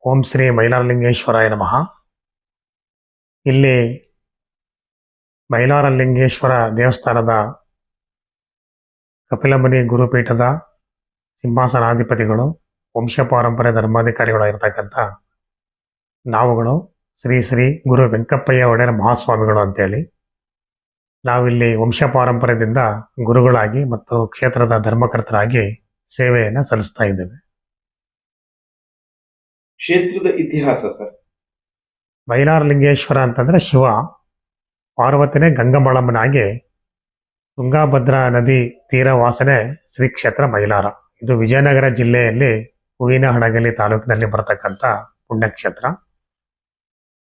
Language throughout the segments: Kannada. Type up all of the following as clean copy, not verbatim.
ಓಂ ಶ್ರೀ ಮೈಲಾರಲಿಂಗೇಶ್ವರಾಯ ನಮಃ. ಇಲ್ಲಿ ಮೈಲಾರಲಿಂಗೇಶ್ವರ ದೇವಸ್ಥಾನದ ಕಪಿಲಮುನಿ ಗುರುಪೀಠದ ಸಿಂಹಾಸನಾಧಿಪತಿಗಳು, ವಂಶ ಪಾರಂಪರ್ಯ ಧರ್ಮಾಧಿಕಾರಿಗಳಾಗಿರ್ತಕ್ಕಂಥ ನಾವುಗಳು ಶ್ರೀ ಶ್ರೀ ಗುರು ವೆಂಕಪ್ಪಯ್ಯ ಒಡೆಯರ್ ಮಹಾಸ್ವಾಮಿಗಳು ಅಂತೇಳಿ ನಾವಿಲ್ಲಿ ವಂಶ ಪಾರಂಪರ್ಯದಿಂದ ಗುರುಗಳಾಗಿ ಮತ್ತು ಕ್ಷೇತ್ರದ ಧರ್ಮಕರ್ತರಾಗಿ ಸೇವೆಯನ್ನು ಸಲ್ಲಿಸ್ತಾ ಇದ್ದೇವೆ. ಕ್ಷೇತ್ರದ ಇತಿಹಾಸ ಸರ್. ಮೈಲಾರಲಿಂಗೇಶ್ವರ ಅಂತಂದ್ರೆ ಶಿವ ಪಾರ್ವತಿನೇ ಗಂಗಮ್ಮಳಮ್ಮನಾಗಿ ತುಂಗಾಭದ್ರಾ ನದಿ ತೀರ ವಾಸನೆ ಶ್ರೀ ಕ್ಷೇತ್ರ ಮೈಲಾರ. ಇದು ವಿಜಯನಗರ ಜಿಲ್ಲೆಯಲ್ಲಿ ಹೂವಿನಹಡಗಲಿ ತಾಲೂಕಿನಲ್ಲಿ ಬರತಕ್ಕಂಥ ಪುಣ್ಯಕ್ಷೇತ್ರ.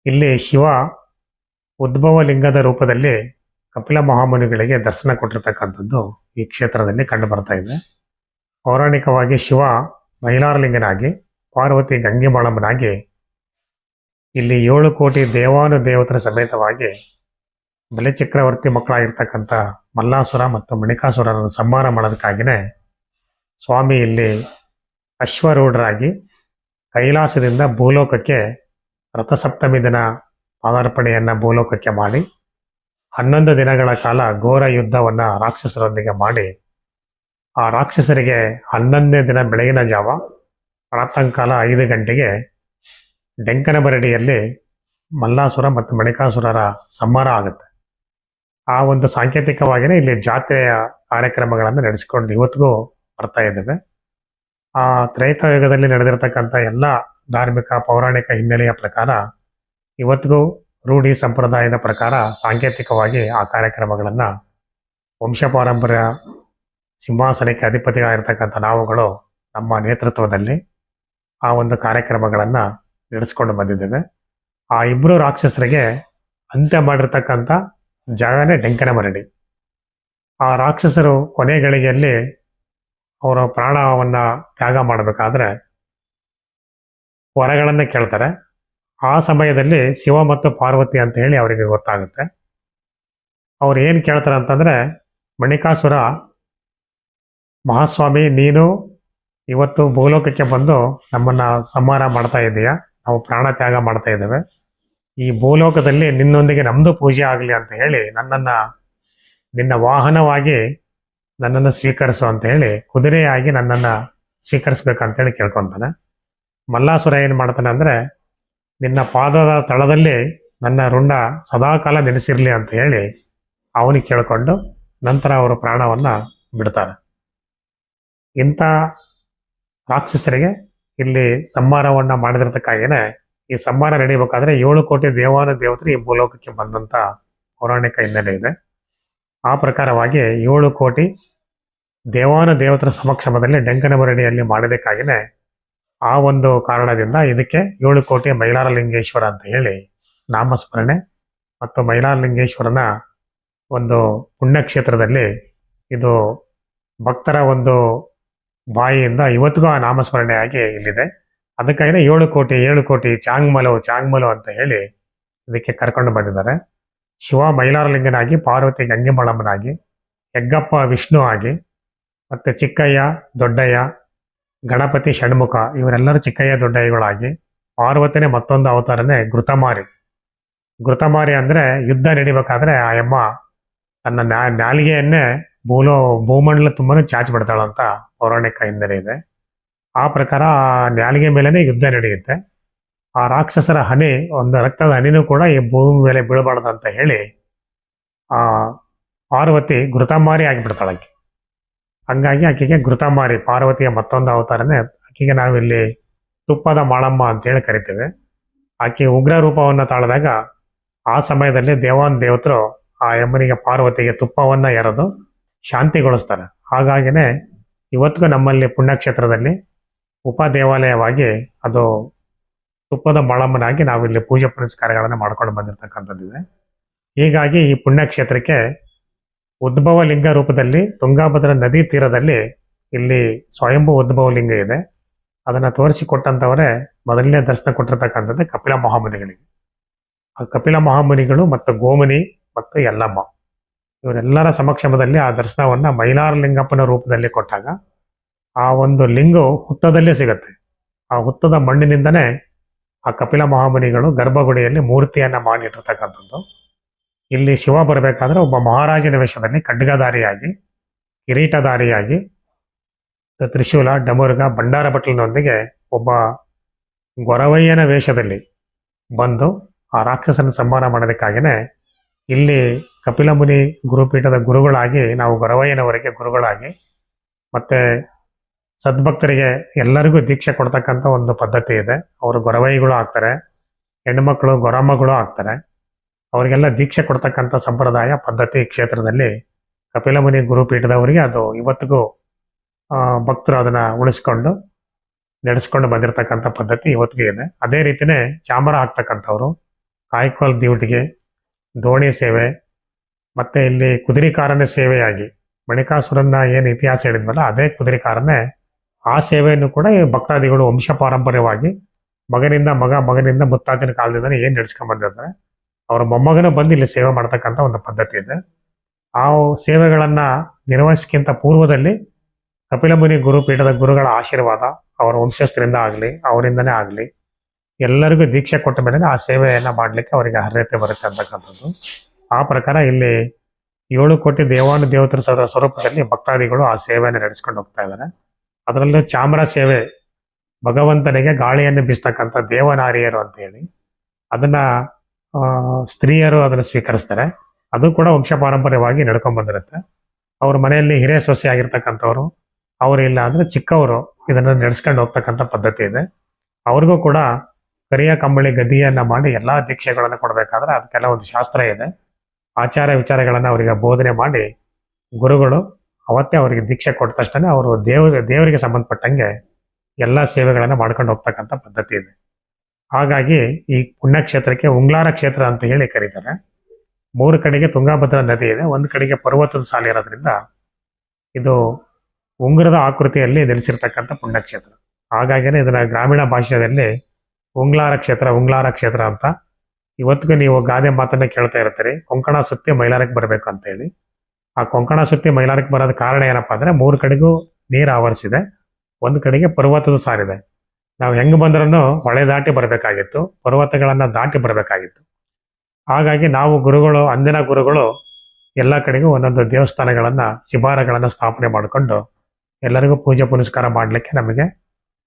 ಇಲ್ಲಿ ಶಿವ ಉದ್ಭವ ಲಿಂಗದ ರೂಪದಲ್ಲಿ ಕಪಿಲ ಮಹಾಮುನಿಗಳಿಗೆ ದರ್ಶನ ಕೊಟ್ಟಿರ್ತಕ್ಕಂಥದ್ದು ಈ ಕ್ಷೇತ್ರದಲ್ಲಿ ಕಂಡು ಬರ್ತಾ ಇದೆ. ಪೌರಾಣಿಕವಾಗಿ ಶಿವ ಮೈಲಾರಲಿಂಗನಾಗಿ, ಪಾರ್ವತಿ ಗಂಗೆಮಾಳಮ್ಮನಾಗಿ ಇಲ್ಲಿ 7 ಕೋಟಿ ದೇವಾನುದೇವತರ ಸಮೇತವಾಗಿ ಬಲಿಚಕ್ರವರ್ತಿ ಮಕ್ಕಳಾಗಿರ್ತಕ್ಕಂಥ ಮಲ್ಲಾಸುರ ಮತ್ತು ಮಣಿಕಾಸುರರನ್ನು ಸಂಹಾರ ಮಾಡೋದಕ್ಕಾಗಿಯೇ ಸ್ವಾಮಿ ಇಲ್ಲಿ ಅಶ್ವರೂಢರಾಗಿ ಕೈಲಾಸದಿಂದ ಭೂಲೋಕಕ್ಕೆ ರಥಸಪ್ತಮಿ ದಿನ ಪಾದಾರ್ಪಣೆಯನ್ನು ಭೂಲೋಕಕ್ಕೆ ಮಾಡಿ 11 ದಿನಗಳ ಕಾಲ ಘೋರ ಯುದ್ಧವನ್ನು ರಾಕ್ಷಸರೊಂದಿಗೆ ಮಾಡಿ ಆ ರಾಕ್ಷಸರಿಗೆ 11ನೇ ದಿನ ಬೆಳಗಿನ ಜಾವ ಪ್ರಾತಃಕಾಲ 5 ಗಂಟೆಗೆ ಡೆಂಕನಬರಡಿಯಲ್ಲಿ ಮಲ್ಲಾಸುರ ಮತ್ತು ಮಣಿಕಾಸುರರ ಸಂಹಾರ ಆಗುತ್ತೆ. ಆ ಒಂದು ಸಾಂಕೇತಿಕವಾಗಿಯೇ ಇಲ್ಲಿ ಜಾತ್ರೆಯ ಕಾರ್ಯಕ್ರಮಗಳನ್ನು ನಡೆಸಿಕೊಂಡು ಇವತ್ತಿಗೂ ಬರ್ತಾ ಇದ್ದೇವೆ. ಆ ತ್ರೈತಾಯುಗದಲ್ಲಿ ನಡೆದಿರತಕ್ಕಂಥ ಎಲ್ಲ ಧಾರ್ಮಿಕ ಪೌರಾಣಿಕ ಹಿನ್ನೆಲೆಯ ಪ್ರಕಾರ ಇವತ್ತಿಗೂ ರೂಢಿ ಸಂಪ್ರದಾಯದ ಪ್ರಕಾರ ಸಾಂಕೇತಿಕವಾಗಿ ಆ ಕಾರ್ಯಕ್ರಮಗಳನ್ನು ವಂಶ ಪಾರಂಪರ್ಯ ಸಿಂಹಾಸನಕ್ಕೆ ಅಧಿಪತಿಗಳಾಗಿರ್ತಕ್ಕಂಥ ನಾವುಗಳು ನಮ್ಮ ನೇತೃತ್ವದಲ್ಲಿ ಆ ಒಂದು ಕಾರ್ಯಕ್ರಮಗಳನ್ನು ನಡೆಸ್ಕೊಂಡು ಬಂದಿದ್ದೇವೆ. ಆ 2 ರಾಕ್ಷಸರಿಗೆ ಅಂತ್ಯ ಮಾಡಿರ್ತಕ್ಕಂಥ ಜಾಗನೇ ಡೆಂಕನಮರಡಿ. ಆ ರಾಕ್ಷಸರು ಕೊನೆ ಗಳಿಗೆಯಲ್ಲಿ ಅವರ ಪ್ರಾಣವನ್ನು ತ್ಯಾಗ ಮಾಡಬೇಕಾದ್ರೆ ವರಗಳನ್ನು ಕೇಳ್ತಾರೆ. ಆ ಸಮಯದಲ್ಲಿ ಶಿವ ಮತ್ತು ಪಾರ್ವತಿ ಅಂತ ಹೇಳಿ ಅವರಿಗೆ ಗೊತ್ತಾಗುತ್ತೆ. ಅವ್ರು ಏನು ಕೇಳ್ತಾರೆ ಅಂತಂದರೆ, ಮಣಿಕಾಸುರ ಮಹಾಸ್ವಾಮಿ, ನೀನು ಇವತ್ತು ಭೂಲೋಕಕ್ಕೆ ಬಂದು ನಮ್ಮನ್ನು ಸಂಹಾರ ಮಾಡ್ತಾ ಇದ್ದೀಯಾ, ನಾವು ಪ್ರಾಣ ತ್ಯಾಗ ಮಾಡ್ತಾ ಇದ್ದೇವೆ. ಈ ಭೂಲೋಕದಲ್ಲಿ ನಿನ್ನೊಂದಿಗೆ ನಮ್ಮದು ಪೂಜೆ ಆಗಲಿ ಅಂತ ಹೇಳಿ ನಿನ್ನ ವಾಹನವಾಗಿ ನನ್ನನ್ನು ಸ್ವೀಕರಿಸು ಅಂತ ಹೇಳಿ ಕುದುರೆಯಾಗಿ ನನ್ನನ್ನು ಸ್ವೀಕರಿಸ್ಬೇಕಂತೇಳಿ ಕೇಳ್ಕೊತಾನೆ. ಮಲ್ಲಾಸುರ ಏನು ಮಾಡ್ತಾನೆ ಅಂದರೆ, ನಿನ್ನ ಪಾದದ ತಳದಲ್ಲಿ ನನ್ನ ರುಂಡ ಸದಾಕಾಲ ನೆನೆಸಿರಲಿ ಅಂತ ಹೇಳಿ ಅವನಿಗೆ ಕೇಳಿಕೊಂಡು ನಂತರ ಅವರು ಪ್ರಾಣವನ್ನು ಬಿಡ್ತಾರೆ. ಇಂಥ ರಾಕ್ಷಸರಿಗೆ ಇಲ್ಲಿ ಸಂಹಾರವನ್ನು ಮಾಡಿದಿರ್ತಕ್ಕಾಗಿಯೇ ಈ ಸಂಹಾರ ನಡೀಬೇಕಾದ್ರೆ 7 ಕೋಟಿ ದೇವಾನುದೇವತರು ಈ ಭೂಲೋಕಕ್ಕೆ ಬಂದಂಥ ಪೌರಾಣಿಕ ಹಿನ್ನೆಲೆ ಇದೆ. ಆ ಪ್ರಕಾರವಾಗಿ 7 ಕೋಟಿ ದೇವಾನುದೇವತರ ಸಮಕ್ಷಮದಲ್ಲಿ ಡೆಂಕನಮರಡಿಯಲ್ಲಿ ಮಾಡೋದಕ್ಕಾಗಿಯೇ ಆ ಒಂದು ಕಾರಣದಿಂದ ಇದಕ್ಕೆ 7 ಕೋಟಿ ಮೈಲಾರಲಿಂಗೇಶ್ವರ ಅಂತ ಹೇಳಿ ನಾಮಸ್ಮರಣೆ ಮತ್ತು ಮೈಲಾರಲಿಂಗೇಶ್ವರನ ಒಂದು ಪುಣ್ಯಕ್ಷೇತ್ರದಲ್ಲಿ ಇದು ಭಕ್ತರ ಒಂದು ಬಾಯಿಯಿಂದ ಇವತ್ತಿಗೂ ಆ ನಾಮಸ್ಮರಣೆಯಾಗಿ ಇಲ್ಲಿದೆ. ಅದಕ್ಕಾಗಿಯೇ 7 ಕೋಟಿ ಚಾಂಗ್ಮಲು ಅಂತ ಹೇಳಿ ಇದಕ್ಕೆ ಕರ್ಕೊಂಡು ಬಂದಿದ್ದಾರೆ. ಶಿವ ಮೈಲಾರಲಿಂಗನಾಗಿ, ಪಾರ್ವತಿ ಗಂಗೆಮಾಳಮ್ಮನಾಗಿ, ಯಗ್ಗಪ್ಪ ವಿಷ್ಣು ಆಗಿ, ಮತ್ತು ಚಿಕ್ಕಯ್ಯ ದೊಡ್ಡಯ್ಯ, ಗಣಪತಿ ಷಣ್ಮುಖ ಇವರೆಲ್ಲರೂ ಚಿಕ್ಕಯ್ಯ ದೊಡ್ಡಯ್ಯಗಳಾಗಿ, ಪಾರ್ವತಿನೇ ಮತ್ತೊಂದು ಅವತಾರನೇ ಘೃತಮಾರಿ ಅಂದರೆ ಯುದ್ಧ ನಡಿಬೇಕಾದ್ರೆ ಆ ಅಮ್ಮ ತನ್ನ ನಾಲಿಗೆಯನ್ನೇ ಭೂಮಂಡಲ ತುಂಬಾ ಚಾಚಿ ಬಿಡ್ತಾಳಂತ ಪೌರಾಣಿಕ ಹಿನ್ನೆಲೆ ಇದೆ. ಆ ಪ್ರಕಾರ ಆ ನಾಲಿಗೆ ಮೇಲೇ ಯುದ್ಧ ನಡೆಯುತ್ತೆ. ಆ ರಾಕ್ಷಸರ ಹನಿ, ಒಂದು ರಕ್ತದ ಹನಿನೂ ಕೂಡ ಈ ಭೂಮಿ ಮೇಲೆ ಬೀಳಬಾರ್ದು ಅಂತ ಹೇಳಿ ಆ ಪಾರ್ವತಿ ಘೃತಮಾರಿ ಆಗಿಬಿಡ್ತಾಳೆ ಆಕೆ. ಹಂಗಾಗಿ ಆಕೆಗೆ ಘೃತಮಾರಿ, ಪಾರ್ವತಿಯ ಮತ್ತೊಂದು ಅವತಾರನೇ. ಆಕೆಗೆ ನಾವಿಲ್ಲಿ ತುಪ್ಪದ ಮಾಳಮ್ಮ ಅಂತೇಳಿ ಕರಿತೇವೆ. ಆಕೆ ಉಗ್ರ ರೂಪವನ್ನು ತಾಳಿದಾಗ ಆ ಸಮಯದಲ್ಲಿ ದೇವಾನುದೇವತರು ಆ ಯಮ್ಮನಿಗೆ, ಪಾರ್ವತಿಗೆ ತುಪ್ಪವನ್ನು ಎರೆದು ಶಾಂತಿಗೊಳಿಸ್ತಾರೆ. ಹಾಗಾಗಿನೇ ಇವತ್ತಿಗೂ ನಮ್ಮಲ್ಲಿ ಪುಣ್ಯಕ್ಷೇತ್ರದಲ್ಲಿ ಉಪದೇವಾಲಯವಾಗಿ ಅದು ತುಪ್ಪದ ಮಾಳಮ್ಮನಾಗಿ ನಾವಿಲ್ಲಿ ಪೂಜೆ ಪುನಸ್ಕಾರಗಳನ್ನು ಮಾಡ್ಕೊಂಡು ಬಂದಿರತಕ್ಕಂಥದ್ದಿದೆ. ಹೀಗಾಗಿ ಈ ಪುಣ್ಯಕ್ಷೇತ್ರಕ್ಕೆ ಉದ್ಭವ ಲಿಂಗ ರೂಪದಲ್ಲಿ ತುಂಗಾಭದ್ರಾ ನದಿ ತೀರದಲ್ಲಿ ಇಲ್ಲಿ ಸ್ವಯಂಭೂ ಉದ್ಭವ ಲಿಂಗ ಇದೆ. ಅದನ್ನು ತೋರಿಸಿಕೊಟ್ಟಂಥವರೇ ಮೊದಲನೇ ದರ್ಶನ ಕೊಟ್ಟಿರ್ತಕ್ಕಂಥದ್ದು ಕಪಿಲ ಮಹಾಮುನಿಗಳಿಗೆ. ಆ ಕಪಿಲ ಮಹಾಮುನಿಗಳು ಮತ್ತು ಗೋಮುನಿ ಮತ್ತು ಯಲ್ಲಮ್ಮ ಇವರೆಲ್ಲರ ಸಮಕ್ಷಮದಲ್ಲಿ ಆ ದರ್ಶನವನ್ನು ಮೈಲಾರಲಿಂಗಪ್ಪನ ರೂಪದಲ್ಲಿ ಕೊಟ್ಟಾಗ ಆ ಒಂದು ಲಿಂಗು ಹುತ್ತದಲ್ಲೇ ಸಿಗತ್ತೆ. ಆ ಹುತ್ತದ ಮಣ್ಣಿನಿಂದನೇ ಆ ಕಪಿಲ ಮಹಾಮುನಿಗಳು ಗರ್ಭಗುಡಿಯಲ್ಲಿ ಮೂರ್ತಿಯನ್ನ ಮಾಡಿಟ್ಟಿರ್ತಕ್ಕಂಥದ್ದು. ಇಲ್ಲಿ ಶಿವ ಬರಬೇಕಾದ್ರೆ ಒಬ್ಬ ಮಹಾರಾಜನ ವೇಷದಲ್ಲಿ ಖಡ್ಗಧಾರಿಯಾಗಿ, ಕಿರೀಟಧಾರಿಯಾಗಿ, ತ್ರಿಶೂಲ, ಡಮರುಗ, ಭಂಡಾರ ಬಟ್ಲಿನೊಂದಿಗೆ ಒಬ್ಬ ಗೊರವಯ್ಯನ ವೇಷದಲ್ಲಿ ಬಂದು ಆ ರಾಕ್ಷಸನ ಸಂಹಾರ ಮಾಡೋದಕ್ಕಾಗಿಯೇ ಇಲ್ಲಿ ಕಪಿಲ ಮುನಿ ಗುರುಪೀಠದ ಗುರುಗಳಾಗಿ ನಾವು ಗೊರವಯ್ಯನವರಿಗೆ ಗುರುಗಳಾಗಿ ಮತ್ತೆ ಸದ್ಭಕ್ತರಿಗೆ ಎಲ್ಲರಿಗೂ ದೀಕ್ಷೆ ಕೊಡ್ತಕ್ಕಂಥ ಒಂದು ಪದ್ಧತಿ ಇದೆ. ಅವರು ಗೊರವೈಗಳು ಆಗ್ತಾರೆ, ಹೆಣ್ಮಕ್ಳು ಗೊರಮ್ಮಗಳು ಆಗ್ತಾರೆ. ಅವರಿಗೆಲ್ಲ ದೀಕ್ಷೆ ಕೊಡ್ತಕ್ಕಂಥ ಸಂಪ್ರದಾಯ ಪದ್ಧತಿ ಈ ಕ್ಷೇತ್ರದಲ್ಲಿ ಕಪಿಲ ಮುನಿ ಗುರುಪೀಠದವರಿಗೆ ಅದು ಇವತ್ತಿಗೂ ಭಕ್ತರು ಅದನ್ನ ಉಳಿಸ್ಕೊಂಡು ನಡೆಸ್ಕೊಂಡು ಬಂದಿರತಕ್ಕಂಥ ಪದ್ಧತಿ ಇವತ್ತಿಗೂ ಇದೆ. ಅದೇ ರೀತಿನೇ ಚಾಮರ ಹಾಕ್ತಕ್ಕಂಥವ್ರು, ಕಾಯ್ಕೋಲ್ ಡ್ಯೂಟಿಗೆ, ದೋಣಿ ಸೇವೆ, ಮತ್ತೆ ಇಲ್ಲಿ ಕುದುರೆಕಾರನ ಸೇವೆಯಾಗಿ ಮಣಿಕಾಸುರನ್ನ ಏನು ಇತಿಹಾಸ ಹೇಳಿದ್ವಲ್ಲ ಅದೇ ಕುದುರೆಕಾರನೇ ಆ ಸೇವೆಯನ್ನು ಕೂಡ ಈ ಭಕ್ತಾದಿಗಳು ವಂಶ ಪಾರಂಪರ್ಯವಾಗಿ ಮಗನಿಂದ ಮಗನಿಂದ ಮುತ್ತಾಜನ ಕಾಲದಿಂದ ಏನು ನಡೆಸ್ಕೊಂಡ್ ಬಂದಿರ್ತಾರೆ ಅವರ ಮೊಮ್ಮಗನ ಬಂದು ಇಲ್ಲಿ ಸೇವೆ ಮಾಡ್ತಕ್ಕಂಥ ಒಂದು ಪದ್ಧತಿ ಇದೆ. ಆ ಸೇವೆಗಳನ್ನ ನಿರ್ವಹಿಸಕ್ಕಿಂತ ಪೂರ್ವದಲ್ಲಿ ಕಪಿಲ ಮುನಿ ಗುರುಪೀಠದ ಗುರುಗಳ ಆಶೀರ್ವಾದ ಅವರ ವಂಶಸ್ಥರಿಂದ ಆಗಲಿ ಅವರಿಂದನೇ ಆಗಲಿ ಎಲ್ಲರಿಗೂ ದೀಕ್ಷೆ ಕೊಟ್ಟ ಮೇಲೆ ಆ ಸೇವೆಯನ್ನ ಮಾಡ್ಲಿಕ್ಕೆ ಅವರಿಗೆ ಅರ್ಹತೆ ಬರುತ್ತೆ ಅಂತಕ್ಕಂಥದ್ದು. ಆ ಪ್ರಕಾರ ಇಲ್ಲಿ 7 ಕೋಟಿ ದೇವಾನುದೇವತರ ಸ್ವರೂಪದಲ್ಲಿ ಭಕ್ತಾದಿಗಳು ಆ ಸೇವೆಯನ್ನು ನಡೆಸ್ಕೊಂಡು ಹೋಗ್ತಾ ಇದ್ದಾರೆ. ಅದರಲ್ಲೂ ಚಾಮರ ಸೇವೆ, ಭಗವಂತನಿಗೆ ಗಾಳಿಯನ್ನು ಬೀಸ್ತಕ್ಕಂಥ ದೇವನಾರಿಯರು ಅಂತ ಹೇಳಿ ಅದನ್ನ ಸ್ತ್ರೀಯರು ಅದನ್ನು ಸ್ವೀಕರಿಸ್ತಾರೆ. ಅದು ಕೂಡ ವಂಶ ಪಾರಂಪರ್ಯವಾಗಿ ನಡ್ಕೊಂಡ್ ಬಂದಿರುತ್ತೆ. ಅವ್ರ ಮನೆಯಲ್ಲಿ ಹಿರಿಯ ಸೊಸೆ ಆಗಿರ್ತಕ್ಕಂಥವ್ರು, ಅವರು ಇಲ್ಲ ಅಂದ್ರೆ ಚಿಕ್ಕವರು ಇದನ್ನ ನಡೆಸ್ಕೊಂಡು ಹೋಗ್ತಕ್ಕಂಥ ಪದ್ಧತಿ ಇದೆ. ಅವ್ರಿಗೂ ಕೂಡ ಕರಿಯ ಕಂಬಳಿ ಗದಿಯನ್ನ ಮಾಡಿ ಎಲ್ಲಾ ದೀಕ್ಷೆಗಳನ್ನು ಕೊಡಬೇಕಾದ್ರೆ ಅದಕ್ಕೆಲ್ಲ ಒಂದು ಶಾಸ್ತ್ರ ಇದೆ. ಆಚಾರ ವಿಚಾರಗಳನ್ನ ಅವರಿಗೆ ಬೋಧನೆ ಮಾಡಿ ಗುರುಗಳು ಅವತ್ತೇ ಅವರಿಗೆ ದೀಕ್ಷೆ ಕೊಟ್ಟ ತಕ್ಷಣ ಅವರು ದೇವರಿಗೆ ಸಂಬಂಧಪಟ್ಟಂಗೆ ಎಲ್ಲಾ ಸೇವೆಗಳನ್ನ ಮಾಡ್ಕೊಂಡು ಹೋಗ್ತಕ್ಕಂಥ ಪದ್ಧತಿ ಇದೆ. ಹಾಗಾಗಿ ಈ ಪುಣ್ಯಕ್ಷೇತ್ರಕ್ಕೆ ಉಂಗ್ಲಾರ ಕ್ಷೇತ್ರ ಅಂತ ಹೇಳಿ ಕರೀತಾರೆ. 3 ಕಡೆಗೆ ತುಂಗಾಭದ್ರಾ ನದಿ ಇದೆ, ಒಂದು ಕಡೆಗೆ ಪರ್ವತದ ಸಾಲು ಇರೋದ್ರಿಂದ ಇದು ಉಂಗುರದ ಆಕೃತಿಯಲ್ಲಿ ನೆಲೆಸಿರ್ತಕ್ಕಂಥ ಪುಣ್ಯಕ್ಷೇತ್ರ. ಹಾಗಾಗಿನೇ ಇದನ್ನ ಗ್ರಾಮೀಣ ಭಾಷೆಯಲ್ಲಿ ಉಂಗ್ಲಾರ ಕ್ಷೇತ್ರ ಅಂತ ಇವತ್ತಿಗೂ ನೀವು ಗಾದೆ ಮಾತನ್ನ ಕೇಳ್ತಾ ಇರ್ತೀರಿ, ಕೊಂಕಣ ಸುತ್ತಿ ಮೈಲಾರಕ್ಕೆ ಬರಬೇಕು ಅಂತ ಹೇಳಿ. ಆ ಕೊಂಕಣ ಸುತ್ತಿ ಮೈಲಾರಕ್ಕೆ ಬರೋದ ಕಾರಣ ಏನಪ್ಪಾ ಅಂದ್ರೆ 3 ಕಡೆಗೂ ನೀರು ಆವರಿಸಿದೆ, ಒಂದು ಕಡೆಗೆ ಪರ್ವತದ ಸಾಲಿದೆ. ನಾವು ಹೆಂಗ್ ಬಂದ್ರೂ ಹೊಳೆ ದಾಟಿ ಬರಬೇಕಾಗಿತ್ತು, ಪರ್ವತಗಳನ್ನ ದಾಟಿ ಬರಬೇಕಾಗಿತ್ತು. ಹಾಗಾಗಿ ನಾವು ಗುರುಗಳು, ಅಂದಿನ ಗುರುಗಳು ಎಲ್ಲ ಕಡೆಗೂ ಒಂದೊಂದು ದೇವಸ್ಥಾನಗಳನ್ನ, ಶಿಬಾರಗಳನ್ನ ಸ್ಥಾಪನೆ ಮಾಡಿಕೊಂಡು ಎಲ್ಲರಿಗೂ ಪೂಜೆ ಪುನಸ್ಕಾರ ಮಾಡ್ಲಿಕ್ಕೆ ನಮಗೆ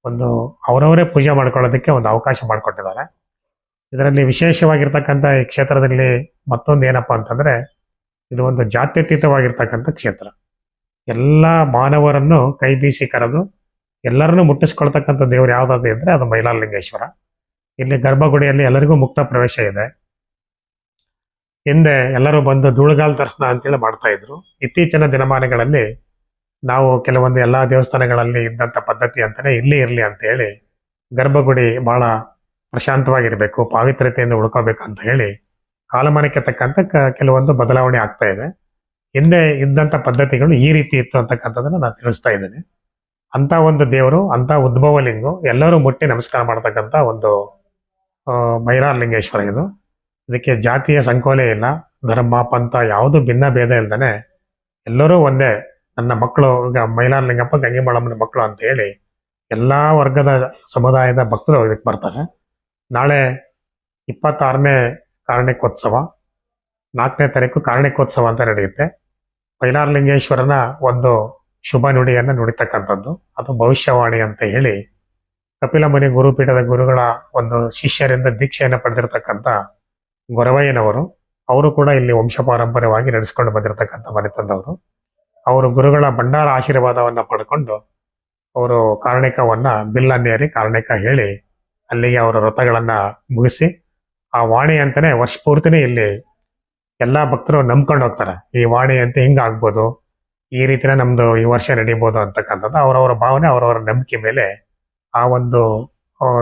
ಒಂದು ಅವರವರೇ ಪೂಜೆ ಮಾಡ್ಕೊಳ್ಳೋದಕ್ಕೆ ಒಂದು ಅವಕಾಶ ಮಾಡಿಕೊಟ್ಟಿದ್ದಾರೆ. ಇದರಲ್ಲಿ ವಿಶೇಷವಾಗಿರ್ತಕ್ಕಂಥ ಈ ಕ್ಷೇತ್ರದಲ್ಲಿ ಮತ್ತೊಂದು ಏನಪ್ಪಾ ಅಂತಂದ್ರೆ ಇದು ಒಂದು ಜಾತ್ಯತೀತವಾಗಿರ್ತಕ್ಕಂಥ ಕ್ಷೇತ್ರ. ಎಲ್ಲ ಮಾನವರನ್ನು ಕೈ ಬೀಸಿ ಕರೆದು ಎಲ್ಲರನ್ನೂ ಮುಟ್ಟಿಸ್ಕೊಳ್ತಕ್ಕಂಥ ದೇವರು ಯಾವ್ದಾದ್ರು ಇದ್ರೆ ಅದು ಮೈಲಾರಲಿಂಗೇಶ್ವರ. ಇಲ್ಲಿ ಗರ್ಭಗುಡಿಯಲ್ಲಿ ಎಲ್ಲರಿಗೂ ಮುಕ್ತ ಪ್ರವೇಶ ಇದೆ. ಹಿಂದೆ ಎಲ್ಲರೂ ಬಂದು ಧೂಳುಗಾಲ್ ದರ್ಶನ ಅಂತೇಳಿ ಮಾಡ್ತಾ ಇದ್ರು. ಇತ್ತೀಚಿನ ದಿನಮಾನಗಳಲ್ಲಿ ನಾವು ಕೆಲವೊಂದು ಎಲ್ಲಾ ದೇವಸ್ಥಾನಗಳಲ್ಲಿ ಇದ್ದಂಥ ಪದ್ಧತಿ ಅಂತಾನೆ ಇಲ್ಲಿ ಇರ್ಲಿ ಅಂತ ಹೇಳಿ ಗರ್ಭಗುಡಿ ಬಹಳ ಪ್ರಶಾಂತವಾಗಿರ್ಬೇಕು, ಪಾವಿತ್ರತೆಯಿಂದ ಉಳ್ಕೋಬೇಕು ಅಂತ ಹೇಳಿ ಕಾಲಮಾನಕ್ಕೆ ತಕ್ಕಂತ ಕೆಲವೊಂದು ಬದಲಾವಣೆ ಆಗ್ತಾ ಇದೆ. ಹಿಂದೆ ಇದ್ದಂಥ ಪದ್ಧತಿಗಳು ಈ ರೀತಿ ಇತ್ತು ಅಂತಕ್ಕಂಥದ್ದನ್ನ ನಾನು ತಿಳಿಸ್ತಾ ಇದ್ದೇನೆ. ಅಂತ ಒಂದು ದೇವರು, ಅಂತ ಉದ್ಭವ ಲಿಂಗು, ಎಲ್ಲರೂ ಮುಟ್ಟಿ ನಮಸ್ಕಾರ ಮಾಡ್ತಕ್ಕಂಥ ಒಂದು ಮೈಲಾರಲಿಂಗೇಶ್ವರ ಇದು. ಇದಕ್ಕೆ ಜಾತಿಯ ಸಂಕೋಲೆ ಇಲ್ಲ, ಧರ್ಮ ಪಂಥ ಯಾವುದು ಭಿನ್ನ ಭೇದ ಇಲ್ದಾನೆ ಎಲ್ಲರೂ ಒಂದೇ, ನನ್ನ ಮಕ್ಕಳು, ಈಗ ಮೈಲಾರಲಿಂಗಪ್ಪ ಗಂಗಿಮಳಮ್ಮನ ಮಕ್ಕಳು ಅಂತ ಹೇಳಿ ಎಲ್ಲಾ ವರ್ಗದ ಸಮುದಾಯದ ಭಕ್ತರು ಇದಕ್ಕೆ ಬರ್ತಾರೆ. ನಾಳೆ 26ನೇ ಕಾರಣಿಕೋತ್ಸವ, 4ನೇ ತಾರೀಕು ಕಾರಣಿಕೋತ್ಸವ ಅಂತ ನಡೆಯುತ್ತೆ. ಮೈಲಾರಲಿಂಗೇಶ್ವರನ ಒಂದು ಶುಭ ನುಡಿಯನ್ನು ನುಡಿತಕ್ಕಂಥದ್ದು, ಅದು ಭವಿಷ್ಯವಾಣಿ ಅಂತ ಹೇಳಿ ಕಪಿಲ ಮುನಿ ಗುರುಪೀಠದ ಗುರುಗಳ ಒಂದು ಶಿಷ್ಯರಿಂದ ದೀಕ್ಷೆಯನ್ನು ಪಡೆದಿರತಕ್ಕಂಥ ಗೊರವಯ್ಯನವರು, ಅವರು ಕೂಡ ಇಲ್ಲಿ ವಂಶ ಪಾರಂಪರ್ಯವಾಗಿ ನಡೆಸ್ಕೊಂಡು ಬಂದಿರತಕ್ಕಂಥ ಮನೆತಂದವರು. ಅವರು ಗುರುಗಳ ಭಂಡಾರ ಆಶೀರ್ವಾದವನ್ನ ಪಡ್ಕೊಂಡು ಅವರು ಕಾರಣಿಕವನ್ನ ಬಿಲ್ಲನ್ನೇರಿ ಕಾರಣಿಕ ಹೇಳಿ ಅಲ್ಲಿಗೆ ಅವರ ವ್ರತಗಳನ್ನ ಮುಗಿಸಿ ಆ ವಾಣಿ ಅಂತಾನೆ ವರ್ಷ ಪೂರ್ತಿನೇ ಇಲ್ಲಿ ಎಲ್ಲಾ ಭಕ್ತರು ನಂಬ್ಕೊಂಡು ಹೋಗ್ತಾರೆ. ಈ ವಾಣಿ ಅಂತ ಹಿಂಗ ಆಗ್ಬೋದು, ಈ ರೀತಿನ ನಮ್ದು ಈ ವರ್ಷ ನಡೀಬಹುದು ಅಂತಕ್ಕಂಥದ್ದು ಅವರವರ ಭಾವನೆ, ಅವರವರ ನಂಬಿಕೆ ಮೇಲೆ ಆ ಒಂದು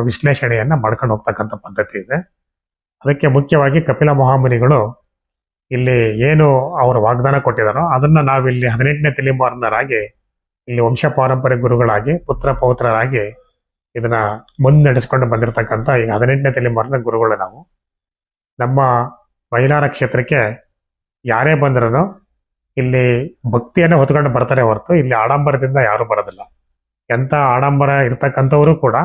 ವಿಶ್ಲೇಷಣೆಯನ್ನ ಮಾಡ್ಕೊಂಡು ಹೋಗ್ತಕ್ಕಂಥ ಪದ್ಧತಿ ಇದೆ. ಅದಕ್ಕೆ ಮುಖ್ಯವಾಗಿ ಕಪಿಲ ಮಹಾಮುನಿಗಳು ಇಲ್ಲಿ ಏನು ಅವರು ವಾಗ್ದಾನ ಕೊಟ್ಟಿದಾರೋ ಅದನ್ನ ನಾವಿಲ್ಲಿ 18ನೇ ತಲೆಮಾರಿನರಾಗಿ ಇಲ್ಲಿ ವಂಶ ಪಾರಂಪರ್ಯ ಗುರುಗಳಾಗಿ ಪುತ್ರ ಪೌತ್ರರಾಗಿ ಇದನ್ನ ಮುನ್ನಡೆಸ್ಕೊಂಡು ಬಂದಿರತಕ್ಕಂಥ ಈಗ 18ನೇ ತಲೆಮಾರಿನ ಗುರುಗಳು ನಾವು. ನಮ್ಮ ಮೈಲಾರ ಕ್ಷೇತ್ರಕ್ಕೆ ಯಾರೇ ಬಂದ್ರೂ ಇಲ್ಲಿ ಭಕ್ತಿಯನ್ನ ಹೊತ್ಕೊಂಡು ಬರ್ತಾರೆ ಹೊರತು ಇಲ್ಲಿ ಆಡಂಬರದಿಂದ ಯಾರು ಬರೋದಿಲ್ಲ. ಎಂತ ಆಡಂಬರ ಇರ್ತಕ್ಕಂಥವರು ಕೂಡ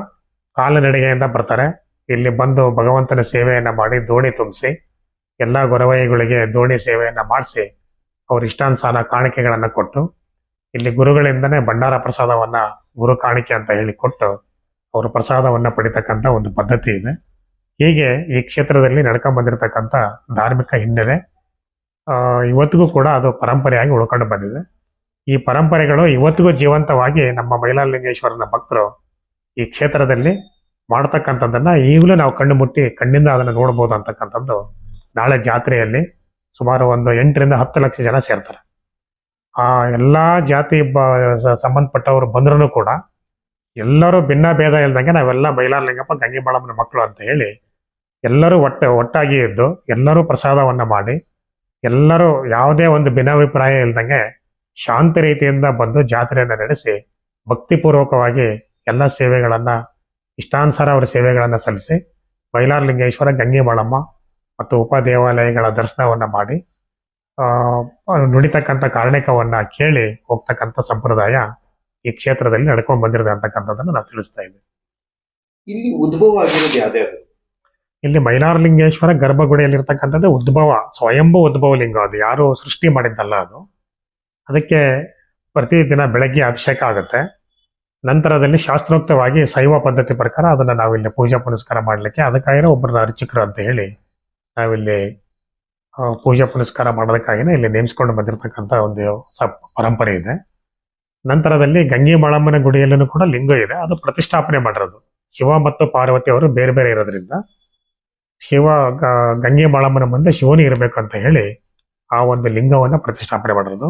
ಕಾಲುನಡಿಗೆಯಿಂದ ಬರ್ತಾರೆ. ಇಲ್ಲಿ ಬಂದು ಭಗವಂತನ ಸೇವೆಯನ್ನು ಮಾಡಿ ದೋಣಿ ತುಂಬಿಸಿ ಎಲ್ಲ ಗೊರವೈಗಳಿಗೆ ದೋಣಿ ಸೇವೆಯನ್ನು ಮಾಡಿಸಿ ಅವ್ರ ಇಷ್ಟಾನುಸಾರ ಕಾಣಿಕೆಗಳನ್ನು ಕೊಟ್ಟು ಇಲ್ಲಿ ಗುರುಗಳಿಂದನೇ ಭಂಡಾರ ಪ್ರಸಾದವನ್ನು ಗುರು ಕಾಣಿಕೆ ಅಂತ ಹೇಳಿ ಕೊಟ್ಟು ಅವರು ಪ್ರಸಾದವನ್ನು ಪಡಿತಕ್ಕಂಥ ಒಂದು ಪದ್ಧತಿ ಇದೆ. ಹೀಗೆ ಈ ಕ್ಷೇತ್ರದಲ್ಲಿ ನಡ್ಕೊಂಡು ಬಂದಿರತಕ್ಕಂಥ ಧಾರ್ಮಿಕ ಹಿನ್ನೆಲೆ ಇವತ್ತಿಗೂ ಕೂಡ ಅದು ಪರಂಪರೆಯಾಗಿ ಉಳ್ಕೊಂಡು ಬಂದಿದೆ. ಈ ಪರಂಪರೆಗಳು ಇವತ್ತಿಗೂ ಜೀವಂತವಾಗಿ ನಮ್ಮ ಮೈಲಾರಲಿಂಗೇಶ್ವರನ ಭಕ್ತರು ಈ ಕ್ಷೇತ್ರದಲ್ಲಿ ಮಾಡ್ತಕ್ಕಂಥದ್ದನ್ನ ಈಗಲೂ ನಾವು ಕಣ್ಣು ಮುಟ್ಟಿ ಕಣ್ಣಿಂದ ಅದನ್ನು ನೋಡ್ಬೋದು ಅಂತಕ್ಕಂಥದ್ದು. ನಾಳೆ ಜಾತ್ರೆಯಲ್ಲಿ ಸುಮಾರು ಒಂದು 8 ರಿಂದ 10 ಲಕ್ಷ ಜನ ಸೇರ್ತಾರೆ. ಆ ಎಲ್ಲಾ ಜಾತಿ ಸಂಬಂಧಪಟ್ಟವರು ಬಂದ್ರೂ ಕೂಡ ಎಲ್ಲರೂ ಭಿನ್ನ ಭೇದ ಇಲ್ದಂಗೆ ನಾವೆಲ್ಲ ಮೈಲಾರಲಿಂಗಪ್ಪ ಗಂಗಿಬಾಳಮ್ಮನ ಮಕ್ಕಳು ಅಂತ ಹೇಳಿ ಎಲ್ಲರೂ ಒಟ್ಟಾಗಿ ಇದ್ದು ಎಲ್ಲರೂ ಪ್ರಸಾದವನ್ನ ಮಾಡಿ ಎಲ್ಲರೂ ಯಾವುದೇ ಒಂದು ಭಿನ್ನಾಭಿಪ್ರಾಯ ಇಲ್ದಂಗೆ ಶಾಂತ ರೀತಿಯಿಂದ ಬಂದು ಜಾತ್ರೆಯನ್ನು ನಡೆಸಿ ಭಕ್ತಿಪೂರ್ವಕವಾಗಿ ಎಲ್ಲ ಸೇವೆಗಳನ್ನ ಇಷ್ಟಾನುಸಾರ ಅವರ ಸೇವೆಗಳನ್ನು ಸಲ್ಲಿಸಿ ಮೈಲಾರಲಿಂಗೇಶ್ವರ ಗಂಗಿಬಾಳಮ್ಮ ಮತ್ತು ಉಪ ದೇವಾಲಯಗಳ ದರ್ಶನವನ್ನ ಮಾಡಿ ನುಡಿತಕ್ಕಂಥ ಕಾರಣಿಕವನ್ನ ಕೇಳಿ ಹೋಗ್ತಕ್ಕಂಥ ಸಂಪ್ರದಾಯ ಈ ಕ್ಷೇತ್ರದಲ್ಲಿ ನಡ್ಕೊಂಡು ಬಂದಿರೋದು ಅಂತಕ್ಕಂಥದ್ದನ್ನು ನಾವು ತಿಳಿಸ್ತಾ ಇದ್ದೀವಿ. ಇಲ್ಲಿ ಉದ್ಭವ ಆಗಿರೋದು ಯಾವ್ದು? ಇಲ್ಲಿ ಮೈಲಾರಲಿಂಗೇಶ್ವರ ಗರ್ಭಗುಡಿಯಲ್ಲಿರ್ತಕ್ಕಂಥದ್ದು ಉದ್ಭವ, ಸ್ವಯಂಭೂ ಉದ್ಭವ ಲಿಂಗ. ಅದು ಯಾರು ಸೃಷ್ಟಿ ಮಾಡಿದ್ದಲ್ಲ ಅದು. ಅದಕ್ಕೆ ಪ್ರತಿದಿನ ಬೆಳಗ್ಗೆ ಅಭಿಷೇಕ ಆಗುತ್ತೆ. ನಂತರದಲ್ಲಿ ಶಾಸ್ತ್ರೋಕ್ತವಾಗಿ ಶೈವ ಪದ್ಧತಿ ಪ್ರಕಾರ ಅದನ್ನ ನಾವಿಲ್ಲಿ ಪೂಜಾ ಪುನಸ್ಕಾರ ಮಾಡ್ಲಿಕ್ಕೆ ಅದಕ್ಕಾಗಿರೋ ಒಬ್ಬರನ್ನ ಅರ್ಚಕರು ಅಂತ ಹೇಳಿ ನಾವಿಲ್ಲಿ ಪೂಜಾ ಪುನಸ್ಕಾರ ಮಾಡೋದಕ್ಕಾಗಿನೇ ಇಲ್ಲಿ ನೇಮಿಸ್ಕೊಂಡು ಬಂದಿರತಕ್ಕಂಥ ಒಂದು ಪರಂಪರೆ ಇದೆ. ನಂತರದಲ್ಲಿ ಗಂಗಿಬಾಳಮ್ಮನ ಗುಡಿಯಲ್ಲೂ ಕೂಡ ಲಿಂಗ ಇದೆ. ಅದು ಪ್ರತಿಷ್ಠಾಪನೆ ಮಾಡಿರೋದು. ಶಿವ ಮತ್ತು ಪಾರ್ವತಿ ಅವರು ಬೇರೆ ಬೇರೆ ಇರೋದ್ರಿಂದ ಶಿವ ಗಂಗಿಬಾಳಮ್ಮನ ಮುಂದೆ ಶಿವನು ಇರಬೇಕು ಅಂತ ಹೇಳಿ ಆ ಒಂದು ಲಿಂಗವನ್ನ ಪ್ರತಿಷ್ಠಾಪನೆ ಮಾಡಿರೋದು.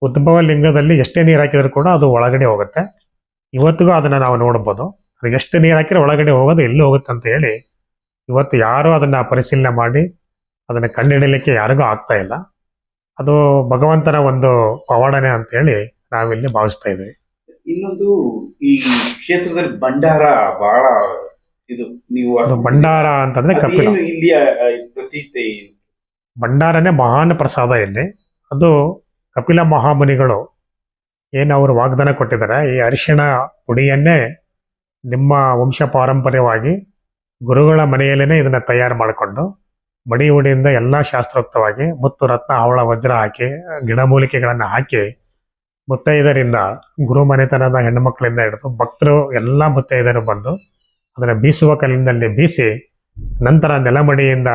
ಉದ್ಭವ ಲಿಂಗದಲ್ಲಿ ಎಷ್ಟೇ ನೀರು ಹಾಕಿದ್ರು ಕೂಡ ಅದು ಒಳಗಡೆ ಹೋಗುತ್ತೆ. ಇವತ್ತಿಗೂ ಅದನ್ನ ನಾವು ನೋಡ್ಬೋದು. ಅದು ಎಷ್ಟು ನೀರು ಹಾಕಿದ್ರೆ ಒಳಗಡೆ ಹೋಗೋದು ಎಲ್ಲಿ ಹೋಗುತ್ತೆ ಅಂತ ಹೇಳಿ ಇವತ್ತು ಯಾರು ಅದನ್ನ ಪರಿಶೀಲನೆ ಮಾಡಿ ಅದನ್ನ ಕಂಡುಹಿಡಲಿಕ್ಕೆ ಯಾರಿಗೂ ಆಗ್ತಾ ಇಲ್ಲ. ಅದು ಭಗವಂತನ ಒಂದು ಪವಾಡನೆ ಅಂತ ಹೇಳಿ ನಾವಿಲ್ಲಿ ಭಾವಿಸ್ತಾ ಇದ್ದೀವಿ. ಇನ್ನೊಂದು, ಈ ಕ್ಷೇತ್ರದಲ್ಲಿ ಭಂಡಾರ ಬಹಳ ಇದು, ನೀವು ಅದು ಭಂಡಾರ ಅಂತಂದ್ರೆ ಕಪಿಲ. ಅದೇನು ಇಲ್ಲಿಯ ಪ್ರತೀತಿ? ಭಂಡಾರನೇ ಮಹಾನ್ ಪ್ರಸಾದ ಇಲ್ಲಿ. ಅದು ಕಪಿಲ ಮಹಾಮುನಿಗಳು ಏನು ಅವರು ವಾಗ್ದಾನ ಕೊಟ್ಟಿದ್ದಾರೆ, ಈ ಅರಿಶಿಣ ಪುಡಿಯನ್ನೇ ನಿಮ್ಮ ವಂಶ ಪಾರಂಪರ್ಯವಾಗಿ ಗುರುಗಳ ಮನೆಯಲ್ಲೇನೆ ಇದನ್ನ ತಯಾರು ಮಾಡಿಕೊಂಡು ಮಡಿ ಹುಡಿಯಿಂದ ಎಲ್ಲಾ ಶಾಸ್ತ್ರೋಕ್ತವಾಗಿ ಮುತ್ತು ರತ್ನ ಹವಳ ವಜ್ರ ಹಾಕಿ ಗಿಡಮೂಲಿಕೆಗಳನ್ನ ಹಾಕಿ ಮುತ್ತೈದರಿಂದ ಗುರು ಮನೆತನದ ಹೆಣ್ಣುಮಕ್ಕಳಿಂದ ಹಿಡಿದು ಭಕ್ತರು ಎಲ್ಲ ಮುತ್ತೈದರು ಬಂದು ಅದನ್ನ ಬೀಸುವ ಕಲ್ಲಿನಲ್ಲಿ ಬೀಸಿ ನಂತರ ನೆಲಮಡಿಯಿಂದ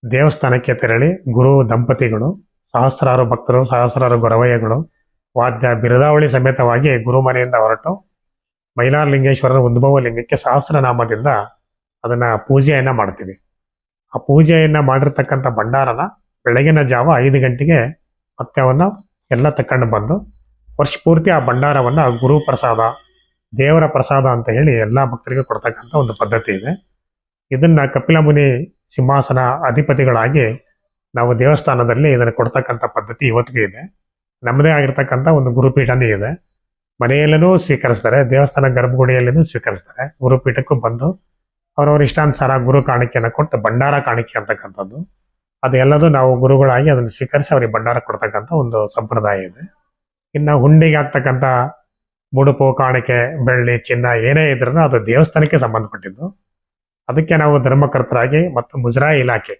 ದೇವಸ್ಥಾನಕ್ಕೆ ತೆರಳಿ ಗುರು ದಂಪತಿಗಳು ಸಹಸ್ರಾರು ಭಕ್ತರು ಸಹಸ್ರಾರು ಗೊರವಯ್ಯಗಳು ವಾದ್ಯ ಬಿರುದಾವಳಿ ಸಮೇತವಾಗಿ ಗುರು ಮನೆಯಿಂದ ಹೊರಟು ಮೈಲಾರಲಿಂಗೇಶ್ವರನ ಉದ್ಭವ ಲಿಂಗಕ್ಕೆ ಸಹಸ್ರನಾಮದಿಂದ ಅದನ್ನ ಪೂಜೆಯನ್ನ ಮಾಡ್ತೀವಿ. ಆ ಪೂಜೆಯನ್ನ ಮಾಡಿರ್ತಕ್ಕಂಥ ಭಂಡಾರನ ಬೆಳಗಿನ ಜಾವ 5 ಗಂಟೆಗೆ ಮತ್ತೆ ಅವನ್ನ ಎಲ್ಲ ತಕೊಂಡು ಬಂದು ವರ್ಷ ಪೂರ್ತಿ ಆ ಭಂಡಾರವನ್ನ ಗುರು ಪ್ರಸಾದ ದೇವರ ಪ್ರಸಾದ ಅಂತ ಹೇಳಿ ಎಲ್ಲಾ ಭಕ್ತರಿಗೆ ಕೊಡ್ತಕ್ಕಂಥ ಒಂದು ಪದ್ಧತಿ ಇದೆ. ಇದನ್ನ ಕಪಿಲ ಮುನಿ ಸಿಂಹಾಸನ ಅಧಿಪತಿಗಳಾಗಿ ನಾವು ದೇವಸ್ಥಾನದಲ್ಲಿ ಇದನ್ನು ಕೊಡ್ತಕ್ಕಂಥ ಪದ್ಧತಿ ಇವತ್ತಿಗೂ ಇದೆ. ನಮ್ಮದೇ ಆಗಿರ್ತಕ್ಕಂಥ ಒಂದು ಗುರುಪೀಠನೇ ಇದೆ. ಮನೆಯಲ್ಲೂ ಸ್ವೀಕರಿಸ್ತಾರೆ, ದೇವಸ್ಥಾನ ಗರ್ಭಗುಡಿಯಲ್ಲೂ ಸ್ವೀಕರಿಸ್ತಾರೆ. ಗುರುಪೀಠಕ್ಕೂ ಬಂದು ಅವರವ್ರ ಇಷ್ಟಾನುಸಾರ ಗುರು ಕಾಣಿಕೆಯನ್ನು ಕೊಟ್ಟು ಭಂಡಾರ ಕಾಣಿಕೆ ಅಂತಕ್ಕಂಥದ್ದು ಅದೆಲ್ಲದೂ ನಾವು ಗುರುಗಳಾಗಿ ಅದನ್ನು ಸ್ವೀಕರಿಸಿ ಅವ್ರಿಗೆ ಭಂಡಾರ ಕೊಡ್ತಕ್ಕಂಥ ಒಂದು ಸಂಪ್ರದಾಯ ಇದೆ. ಇನ್ನು ಹುಂಡಿಗೆ ಆಗ್ತಕ್ಕಂಥ ಮುಡುಪು ಕಾಣಿಕೆ ಬೆಳ್ಳಿ ಚಿನ್ನ ಏನೇ ಇದ್ರೂ ಅದು ದೇವಸ್ಥಾನಕ್ಕೆ ಸಂಬಂಧಪಟ್ಟಿದ್ದು. ಅದಕ್ಕೆ ನಾವು ಧರ್ಮಕರ್ತರಾಗಿ ಮತ್ತು ಮುಜರಾಯಿ ಇಲಾಖೆ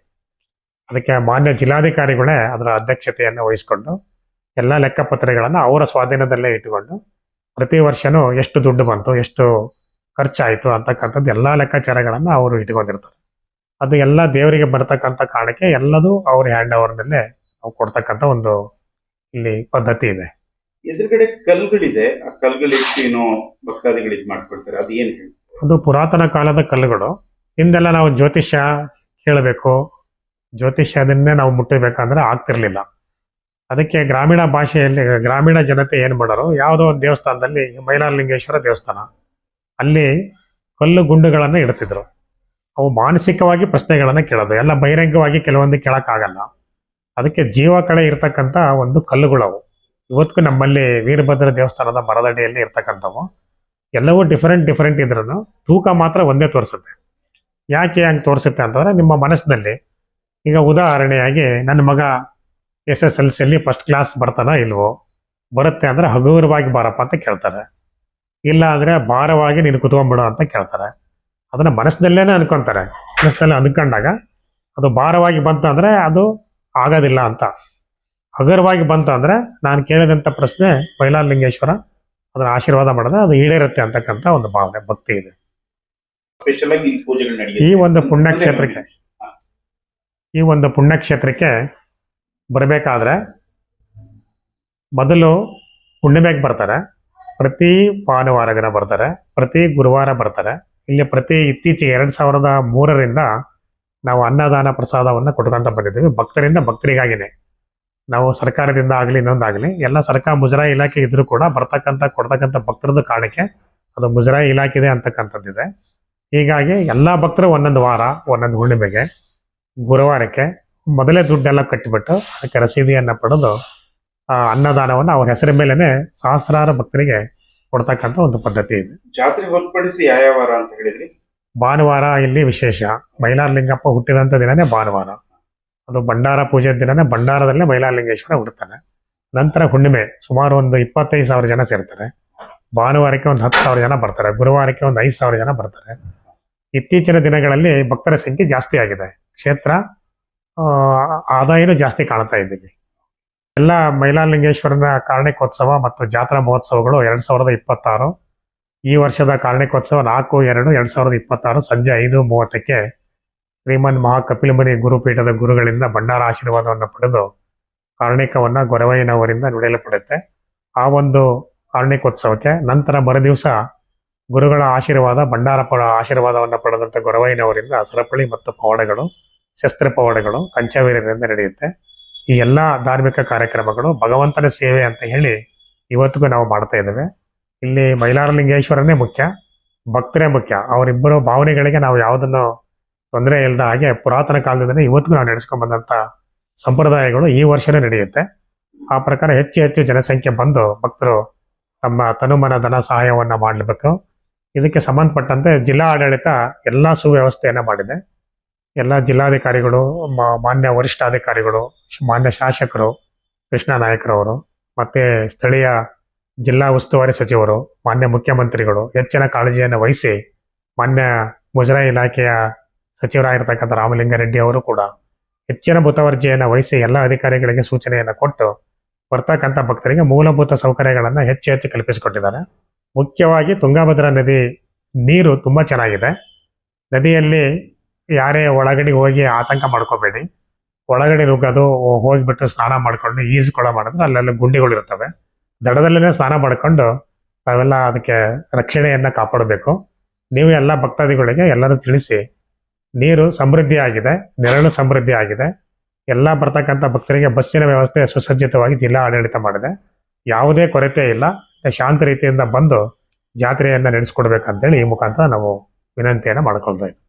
ಅದಕ್ಕೆ ಮಾನ್ಯ ಜಿಲ್ಲಾಧಿಕಾರಿಗಳೇ ಅದರ ಅಧ್ಯಕ್ಷತೆಯನ್ನು ವಹಿಸಿಕೊಂಡು ಎಲ್ಲ ಲೆಕ್ಕಪತ್ರಗಳನ್ನು ಅವರ ಸ್ವಾಧೀನದಲ್ಲೇ ಇಟ್ಟುಕೊಂಡು ಪ್ರತಿ ವರ್ಷನೂ ಎಷ್ಟು ದುಡ್ಡು ಬಂತು ಎಷ್ಟು ಖರ್ಚಾಯಿತು ಅಂತಕ್ಕಂಥದ್ದು ಎಲ್ಲ ಲೆಕ್ಕಾಚಾರಗಳನ್ನು ಅವರು ಇಟ್ಕೊಂಡಿರ್ತಾರೆ. ಅದು ಎಲ್ಲ ದೇವರಿಗೆ ಬರ್ತಕ್ಕಂಥ ಕಾರಣಕ್ಕೆ ಎಲ್ಲದೂ ಅವ್ರ ಹ್ಯಾಂಡ್ ಓವರ್ನಲ್ಲೇ ನಾವು ಕೊಡ್ತಕ್ಕಂಥ ಒಂದು ಇಲ್ಲಿ ಪದ್ಧತಿ ಇದೆ. ಎದುರುಗಡೆ ಕಲ್ಲುಗಳಿದೆ, ಆ ಕಲ್ಲುಗಳೇನೋ ಭಕ್ತಾದಿಗಳು ಇದು ಮಾಡ್ಕೊಳ್ತಾರೆ, ಅದು ಏನು ಹೇಳಿ? ಅದು ಪುರಾತನ ಕಾಲದ ಕಲ್ಲುಗಳು. ಹಿಂದೆಲ್ಲ ನಾವು ಜ್ಯೋತಿಷ್ಯ ಕೇಳಬೇಕು, ಜ್ಯೋತಿಷ್ಯದನ್ನೇ ನಾವು ಮುಟ್ಟಬೇಕಂದ್ರೆ ಆಗ್ತಿರ್ಲಿಲ್ಲ. ಅದಕ್ಕೆ ಗ್ರಾಮೀಣ ಭಾಷೆಯಲ್ಲಿ ಗ್ರಾಮೀಣ ಜನತೆ ಏನ್ ಮಾಡೋರು, ಯಾವುದೋ ಒಂದು ದೇವಸ್ಥಾನದಲ್ಲಿ ಮೈಲಾರಲಿಂಗೇಶ್ವರ ದೇವಸ್ಥಾನ ಅಲ್ಲಿ ಕಲ್ಲು ಗುಂಡುಗಳನ್ನು ಇಡ್ತಿದ್ರು. ಅವು ಮಾನಸಿಕವಾಗಿ ಪ್ರಶ್ನೆಗಳನ್ನ ಕೇಳೋದು, ಎಲ್ಲ ಬಹಿರಂಗವಾಗಿ ಕೆಲವೊಂದು ಕೇಳಕ್ಕಾಗಲ್ಲ. ಅದಕ್ಕೆ ಜೀವ ಕಳೆ ಇರ್ತಕ್ಕಂಥ ಒಂದು ಕಲ್ಲುಗಳವು. ಇವತ್ತಿಗೂ ನಮ್ಮಲ್ಲಿ ವೀರಭದ್ರ ದೇವಸ್ಥಾನದ ಮರದಡಿಯಲ್ಲಿ ಇರ್ತಕ್ಕಂಥವು ಎಲ್ಲವೂ ಡಿಫರೆಂಟ್ ಇದ್ರೂ ತೂಕ ಮಾತ್ರ ಒಂದೇ ತೋರಿಸುತ್ತೆ. ಯಾಕೆ ಹಂಗೆ ತೋರಿಸುತ್ತೆ ಅಂತಂದ್ರೆ ನಿಮ್ಮ ಮನಸ್ಸಿನಲ್ಲಿ ಈಗ ಉದಾಹರಣೆಯಾಗಿ ನನ್ನ ಮಗ SSLCಯಲ್ಲಿ ಫಸ್ಟ್ ಕ್ಲಾಸ್ ಬರ್ತಾನ ಇಲ್ವೋ, ಬರುತ್ತೆ ಅಂದ್ರೆ ಹಗುರವಾಗಿ ಬಾರಪ್ಪ ಅಂತ ಕೇಳ್ತಾರೆ, ಇಲ್ಲ ಅಂದ್ರೆ ಭಾರವಾಗಿ ನೀನು ಕುತ್ಕೊಂಡ್ಬಿಡು ಅಂತ ಕೇಳ್ತಾರೆ. ಅದನ್ನ ಮನಸ್ಸಿನಲ್ಲೇನೆ ಅನ್ಕೊಂತಾರೆ. ಮನಸ್ಸಿನಲ್ಲಿ ಅನ್ಕೊಂಡಾಗ ಅದು ಭಾರವಾಗಿ ಬಂತು ಅಂದ್ರೆ ಅದು ಆಗೋದಿಲ್ಲ ಅಂತ. ಹಗುರವಾಗಿ ಬಂತು ಅಂದ್ರೆ ನಾನು ಕೇಳಿದಂಥ ಪ್ರಶ್ನೆ ಬೈಲಾರಲಿಂಗೇಶ್ವರ ಅದನ್ನ ಆಶೀರ್ವಾದ ಮಾಡಿದ್ರೆ ಅದು ಈಡೇರುತ್ತೆ ಅಂತಕ್ಕಂಥ ಒಂದು ಭಾವನೆ, ಭಕ್ತಿ ಇದೆ. ಸ್ಪೆಷಲ್ ಆಗಿ ಈ ಪೂಜೆಗಳು ಈ ನಡೆಯುತ್ತೆ. ಒಂದು ಪುಣ್ಯಕ್ಷೇತ್ರಕ್ಕೆ ಈ ಒಂದು ಪುಣ್ಯಕ್ಷೇತ್ರಕ್ಕೆ ಬರಬೇಕಾದ್ರೆ ಮೊದಲು ಹುಣ್ಣಿಮೆಗೆ ಬರ್ತಾರೆ, ಪ್ರತಿ ಭಾನುವಾರ ದಿನ ಬರ್ತಾರೆ, ಪ್ರತಿ ಗುರುವಾರ ಬರ್ತಾರೆ. ಇಲ್ಲಿ ಇತ್ತೀಚೆಗೆ 2003ರಿಂದ ನಾವು ಅನ್ನದಾನ ಪ್ರಸಾದವನ್ನು ಕೊಟ್ಕೊಂತ ಬಂದಿದ್ದೀವಿ. ಭಕ್ತರಿಂದ ಭಕ್ತರಿಗಾಗಿನೇ, ನಾವು ಸರ್ಕಾರದಿಂದ ಆಗಲಿ ಇನ್ನೊಂದಾಗಲಿ ಎಲ್ಲ ಸರ್ಕಾರ ಮುಜರಾಯಿ ಇಲಾಖೆ ಇದ್ರೂ ಕೂಡ ಕೊಡ್ತಕ್ಕಂಥ ಭಕ್ತರದ್ದು ಕಾಣಿಕೆ ಅದು ಮುಜರಾಯಿ ಇಲಾಖೆ ಇದೆ ಅಂತಕ್ಕಂಥದ್ದಿದೆ. ಹೀಗಾಗಿ ಎಲ್ಲ ಭಕ್ತರು ಒಂದೊಂದು ವಾರ ಒಂದೊಂದು ಹುಣ್ಣಿಮೆಗೆ ಗುರುವಾರಕ್ಕೆ ಮೊದಲೇ ದುಡ್ಡೆಲ್ಲ ಕಟ್ಟಿಬಿಟ್ಟು ಅದಕ್ಕೆ ರಸೀದಿಯನ್ನು ಪಡೆದು ಆ ಅನ್ನದಾನವನ್ನು ಅವ್ರ ಹೆಸರ ಮೇಲೇನೆ ಸಹಸ್ರಾರು ಭಕ್ತರಿಗೆ ಕೊಡ್ತಕ್ಕಂಥ ಒಂದು ಪದ್ಧತಿ ಇದೆ. ಜಾತ್ರೆ ಹೊರತುಪಡಿಸಿ ಯಾವ ವಾರ ಅಂತ ಹೇಳಿದ್ರಿ? ಭಾನುವಾರ ಇಲ್ಲಿ ವಿಶೇಷ. ಮೈಲಾರಲಿಂಗಪ್ಪ ಹುಟ್ಟಿದಂಥ ದಿನನೇ ಭಾನುವಾರ. ಅದು ಭಂಡಾರ ಪೂಜೆ ದಿನನೇ ಭಂಡಾರದಲ್ಲೇ ಮೈಲಾರಲಿಂಗೇಶ್ವರ ಹುಡ್ತಾನೆ. ನಂತರ ಹುಣ್ಣಿಮೆ ಸುಮಾರು ಒಂದು 25,000 ಜನ ಸೇರ್ತಾರೆ. ಭಾನುವಾರಕ್ಕೆ ಒಂದು 10,000 ಜನ ಬರ್ತಾರೆ. ಗುರುವಾರಕ್ಕೆ ಒಂದು 5,000 ಜನ ಬರ್ತಾರೆ. ಇತ್ತೀಚಿನ ದಿನಗಳಲ್ಲಿ ಭಕ್ತರ ಸಂಖ್ಯೆ ಜಾಸ್ತಿ ಆಗಿದೆ. ಕ್ಷೇತ್ರ ಆದಾಯನೂ ಜಾಸ್ತಿ ಕಾಣ್ತಾ ಇದ್ದೀವಿ. ಎಲ್ಲ ಮೈಲಾರಲಿಂಗೇಶ್ವರನ ಕಾರಣಿಕೋತ್ಸವ ಮತ್ತು ಜಾತ್ರಾ ಮಹೋತ್ಸವಗಳು 2026. ಈ ವರ್ಷದ ಕಾರಣಿಕೋತ್ಸವ 4/2/2026 ಸಂಜೆ 5:30ಕ್ಕೆ ಶ್ರೀಮನ್ ಮಹಾಕಪಿಲಮುನಿ ಗುರುಪೀಠದ ಗುರುಗಳಿಂದ ಭಂಡಾರ ಆಶೀರ್ವಾದವನ್ನು ಪಡೆದು ಕಾರಣಿಕವನ್ನ ಗೊರವಯ್ಯನವರಿಂದ ನುಡಿಯಲ್ಪಡುತ್ತೆ. ಆ ಒಂದು ಕಾರಣಿಕೋತ್ಸವಕ್ಕೆ ನಂತರ ಮರುದಿವಸ ಗುರುಗಳ ಆಶೀರ್ವಾದ ಆಶೀರ್ವಾದವನ್ನು ಪಡೆದಂಥ ಗೊರವಯ್ಯನವರಿಂದ ಸರಪಳಿ ಮತ್ತು ಪವಾಡಗಳು, ಶಸ್ತ್ರ ಪವಾಡಗಳು ಕಂಚವೀರ್ಯರಿಂದ ನಡೆಯುತ್ತೆ. ಈ ಎಲ್ಲ ಧಾರ್ಮಿಕ ಕಾರ್ಯಕ್ರಮಗಳು ಭಗವಂತನ ಸೇವೆ ಅಂತ ಹೇಳಿ ಇವತ್ತಿಗೂ ನಾವು ಮಾಡ್ತಾ ಇದ್ದೇವೆ. ಇಲ್ಲಿ ಮೈಲಾರಲಿಂಗೇಶ್ವರನೇ ಮುಖ್ಯ, ಭಕ್ತರೇ ಮುಖ್ಯ. ಅವರಿಬ್ಬರು ಭಾವನೆಗಳಿಗೆ ನಾವು ಯಾವುದನ್ನು ತೊಂದರೆ ಇಲ್ಲದ ಹಾಗೆ ಪುರಾತನ ಕಾಲದಿಂದಲೇ ಇವತ್ತಿಗೂ ನಾವು ನಡೆಸ್ಕೊಂಡ್ ಬಂದಂಥ ಸಂಪ್ರದಾಯಗಳು ಈ ವರ್ಷನೇ ನಡೆಯುತ್ತೆ. ಆ ಪ್ರಕಾರ ಹೆಚ್ಚು ಜನಸಂಖ್ಯೆ ಬಂದು ಭಕ್ತರು ತಮ್ಮ ತನುಮನ ಧನ ಸಹಾಯವನ್ನು ಮಾಡಬೇಕು. ಇದಕ್ಕೆ ಸಂಬಂಧಪಟ್ಟಂತೆ ಜಿಲ್ಲಾ ಆಡಳಿತ ಎಲ್ಲ ಸುವ್ಯವಸ್ಥೆಯನ್ನು ಮಾಡಿದೆ. ಎಲ್ಲ ಜಿಲ್ಲಾಧಿಕಾರಿಗಳು, ಮಾನ್ಯ ವರಿಷ್ಠಾಧಿಕಾರಿಗಳು, ಮಾನ್ಯ ಶಾಸಕರು, ಕೃಷ್ಣ ನಾಯಕರವರು, ಮತ್ತೆ ಸ್ಥಳೀಯ ಜಿಲ್ಲಾ ಉಸ್ತುವಾರಿ ಸಚಿವರು, ಮಾನ್ಯ ಮುಖ್ಯಮಂತ್ರಿಗಳು ಹೆಚ್ಚಿನ ಕಾಳಜಿಯನ್ನು ವಹಿಸಿ, ಮಾನ್ಯ ಮುಜರಾಯಿ ಇಲಾಖೆಯ ಸಚಿವರಾಗಿರ್ತಕ್ಕಂಥ ರಾಮಲಿಂಗಾರೆಡ್ಡಿ ಅವರು ಕೂಡ ಹೆಚ್ಚಿನ ಮುತುವರ್ಜಿಯನ್ನು ವಹಿಸಿ ಎಲ್ಲ ಅಧಿಕಾರಿಗಳಿಗೆ ಸೂಚನೆಯನ್ನು ಕೊಟ್ಟು ಬರ್ತಕ್ಕಂಥ ಭಕ್ತರಿಗೆ ಮೂಲಭೂತ ಸೌಕರ್ಯಗಳನ್ನು ಹೆಚ್ಚು ಕಲ್ಪಿಸಿಕೊಟ್ಟಿದ್ದಾರೆ. ಮುಖ್ಯವಾಗಿ ತುಂಗಭದ್ರಾ ನದಿ ನೀರು ತುಂಬ ಚೆನ್ನಾಗಿದೆ. ನದಿಯಲ್ಲಿ ಯಾರೇ ಒಳಗಡೆ ಹೋಗಿ ಆತಂಕ ಮಾಡ್ಕೋಬೇಡಿ. ಒಳಗಡೆ ನುಗ್ಗೋದು, ಹೋಗಿಬಿಟ್ಟು ಸ್ನಾನ ಮಾಡ್ಕೊಂಡು ಈಜುಕೊಳ ಮಾಡಿದ್ರೆ ಅಲ್ಲೆಲ್ಲ ಗುಂಡಿಗಳು ಇರ್ತವೆ. ದಡದಲ್ಲೇ ಸ್ನಾನ ಮಾಡ್ಕೊಂಡು ನಾವೆಲ್ಲ ಅದಕ್ಕೆ ರಕ್ಷಣೆಯನ್ನು ಕಾಪಾಡಬೇಕು. ನೀವು ಎಲ್ಲ ಭಕ್ತಾದಿಗಳಿಗೆ ಎಲ್ಲರೂ ತಿಳಿಸಿ, ನೀರು ಸಮೃದ್ಧಿ ಆಗಿದೆ, ನೆರಳು ಸಮೃದ್ಧಿ ಆಗಿದೆ. ಎಲ್ಲ ಬರ್ತಕ್ಕಂಥ ಭಕ್ತರಿಗೆ ಬಸ್ಸಿನ ವ್ಯವಸ್ಥೆ ಸುಸಜ್ಜಿತವಾಗಿ ಜಿಲ್ಲಾ ಆಡಳಿತ ಮಾಡಿದೆ. ಯಾವುದೇ ಕೊರತೆ ಇಲ್ಲ. ಶಾಂತ ರೀತಿಯಿಂದ ಬಂದು ಜಾತ್ರೆಯನ್ನು ನಡೆಸ್ಕೊಡ್ಬೇಕಂತೇಳಿ ಈ ಮುಖಾಂತರ ನಾವು ವಿನಂತಿಯನ್ನು ಮಾಡ್ಕೊಳ್ತಾ ಇದ್ದೀವಿ.